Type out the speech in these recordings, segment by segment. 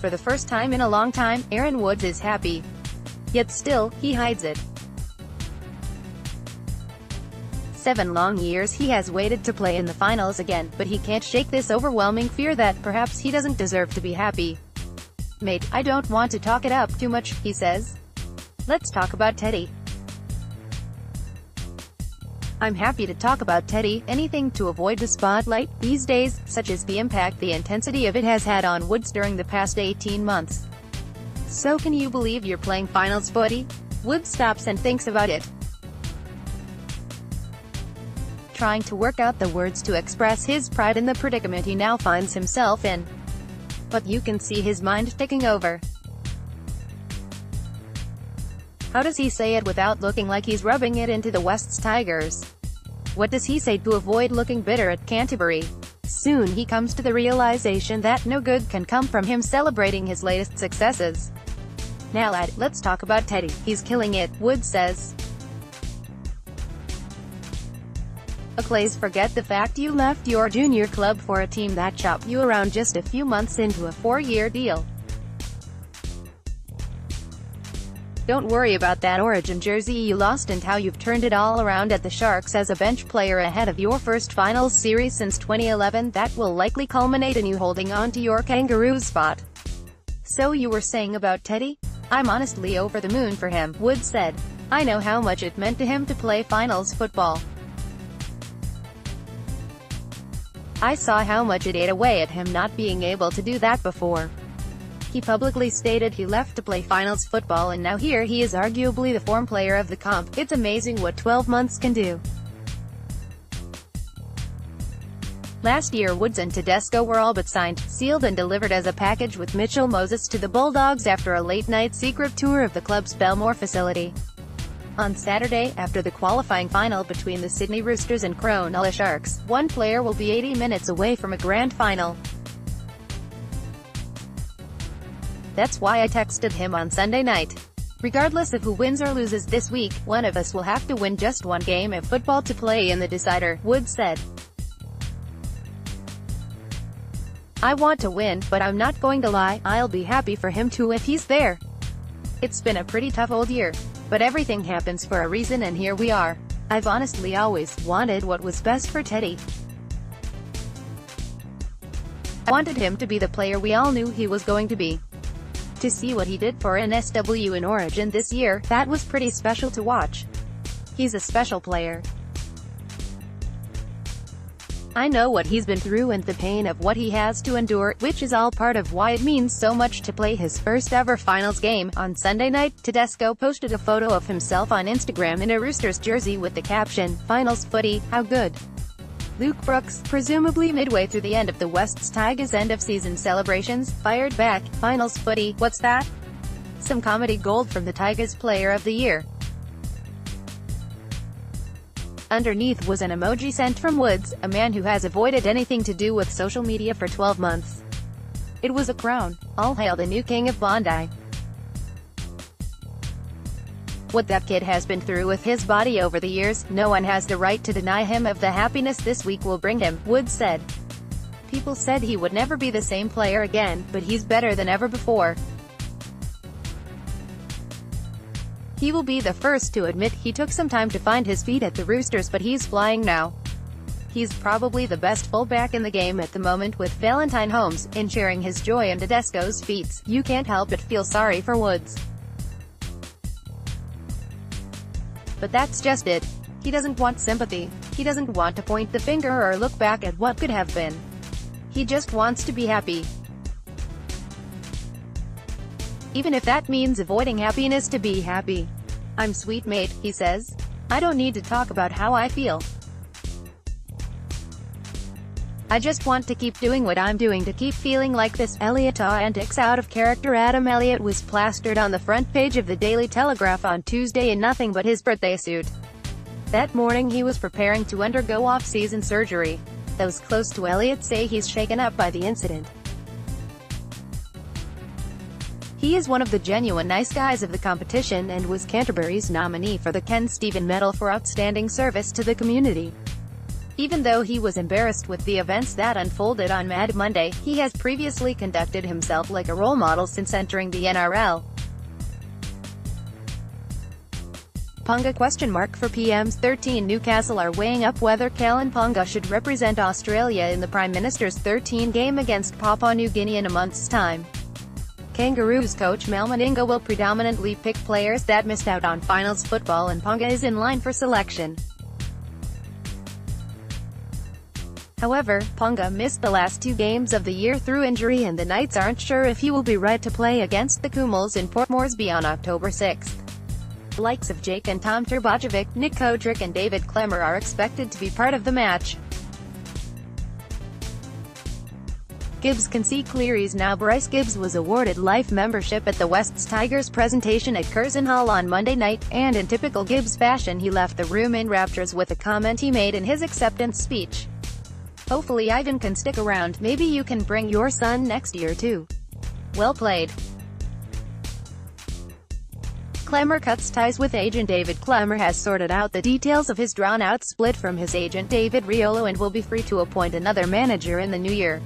For the first time in a long time, Aaron Woods is happy. Yet still, he hides it. 7 long years he has waited to play in the finals again, but he can't shake this overwhelming fear that perhaps he doesn't deserve to be happy. "Mate, I don't want to talk it up too much," he says. "Let's talk about Teddy. I'm happy to talk about Teddy, anything to avoid the spotlight these days, such as the impact the intensity of it has had on Woods during the past 18 months. So can you believe you're playing finals footy?" Woods stops and thinks about it, trying to work out the words to express his pride in the predicament he now finds himself in. But you can see his mind ticking over. How does he say it without looking like he's rubbing it into the West's Tigers? What does he say to avoid looking bitter at Canterbury? Soon he comes to the realization that no good can come from him celebrating his latest successes. "Now lad, let's talk about Teddy. He's killing it," Woods says. Please forget the fact you left your junior club for a team that chopped you around just a few months into a 4-year deal. Don't worry about that Origin jersey you lost and how you've turned it all around at the Sharks as a bench player ahead of your first finals series since 2011. That will likely culminate in you holding on to your Kangaroos spot. So you were saying about Teddy? I'm honestly over the moon for him," Woods said. "I know how much it meant to him to play finals football. I saw how much it ate away at him not being able to do that before. He publicly stated he left to play finals football and now here he is arguably the form player of the comp. It's amazing what 12 months can do." Last year Woods and Tedesco were all but signed, sealed and delivered as a package with Mitchell Moses to the Bulldogs after a late-night secret tour of the club's Belmore facility. On Saturday, after the qualifying final between the Sydney Roosters and Cronulla Sharks, one player will be 80 minutes away from a grand final. "That's why I texted him on Sunday night. Regardless of who wins or loses this week, one of us will have to win just one game of football to play in the decider," Woods said. "I want to win, but I'm not going to lie, I'll be happy for him too if he's there. It's been a pretty tough old year. But everything happens for a reason and here we are. I've honestly always wanted what was best for Teddy. I wanted him to be the player we all knew he was going to be. To see what he did for NSW in Origin this year, that was pretty special to watch. He's a special player. I know what he's been through and the pain of what he has to endure, which is all part of why it means so much to play his first ever finals game." On Sunday night, Tedesco posted a photo of himself on Instagram in a Roosters jersey with the caption, "Finals footy, how good." Luke Brooks, presumably midway through the end of the West's Tigers end-of-season celebrations, fired back, "Finals footy, what's that?" Some comedy gold from the Tigers Player of the Year. Underneath was an emoji sent from Woods, a man who has avoided anything to do with social media for 12 months. It was a crown. All hail the new king of Bondi. What that kid has been through with his body over the years, no one has the right to deny him of the happiness this week will bring him, Woods said. People said he would never be the same player again, but he's better than ever before. He will be the first to admit he took some time to find his feet at the Roosters, but he's flying now. He's probably the best fullback in the game at the moment, with Valentine Holmes in sharing his joy in Tedesco's feats. You can't help but feel sorry for Woods. But that's just it. He doesn't want sympathy. He doesn't want to point the finger or look back at what could have been. He just wants to be happy. Even if that means avoiding happiness to be happy. I'm sweet mate, he says. I don't need to talk about how I feel. I just want to keep doing what I'm doing to keep feeling like this. Elliott antics out of character. Adam Elliott was plastered on the front page of the Daily Telegraph on Tuesday in nothing but his birthday suit. That morning he was preparing to undergo off-season surgery. Those close to Elliott say he's shaken up by the incident. He is one of the genuine nice guys of the competition and was Canterbury's nominee for the Ken Stephen Medal for outstanding service to the community. Even though he was embarrassed with the events that unfolded on Mad Monday, he has previously conducted himself like a role model since entering the NRL. Ponga for PM's 13 Newcastle are weighing up whether Kalyn Ponga should represent Australia in the Prime Minister's 13 game against Papua New Guinea in a month's time. Kangaroos coach Mal Meninga will predominantly pick players that missed out on finals football, and Ponga is in line for selection. However, Ponga missed the last 2 games of the year through injury, and the Knights aren't sure if he will be right to play against the Kumals in Port Moresby on October 6. The likes of Jake and Tom Turbojevic, Nick Kodrick and David Klemmer are expected to be part of the match. Gibbs can see Cleary's now. Bryce Gibbs was awarded life membership at the Wests Tigers presentation at Curzon Hall on Monday night, and in typical Gibbs fashion he left the room in raptures with a comment he made in his acceptance speech. "Hopefully Ivan can stick around, maybe you can bring your son next year too. Well played." Klemmer cuts ties with agent David. Klemmer has sorted out the details of his drawn-out split from his agent David Riolo and will be free to appoint another manager in the new year.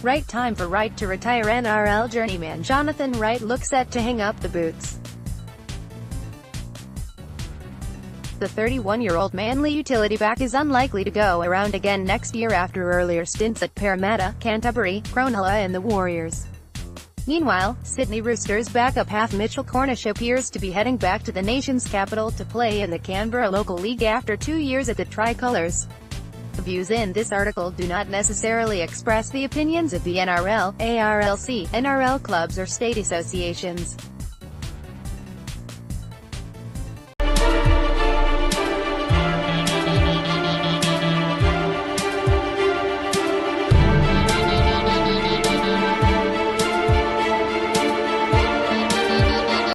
Right time for Wright to retire. NRL journeyman Jonathan Wright looks set to hang up the boots. The 31-year-old Manly utility back is unlikely to go around again next year after earlier stints at Parramatta, Canterbury, Cronulla and the Warriors. Meanwhile, Sydney Roosters backup half Mitchell Cornish appears to be heading back to the nation's capital to play in the Canberra local league after 2 years at the Tricolours. The views in this article do not necessarily express the opinions of the NRL, ARLC, NRL clubs or state associations.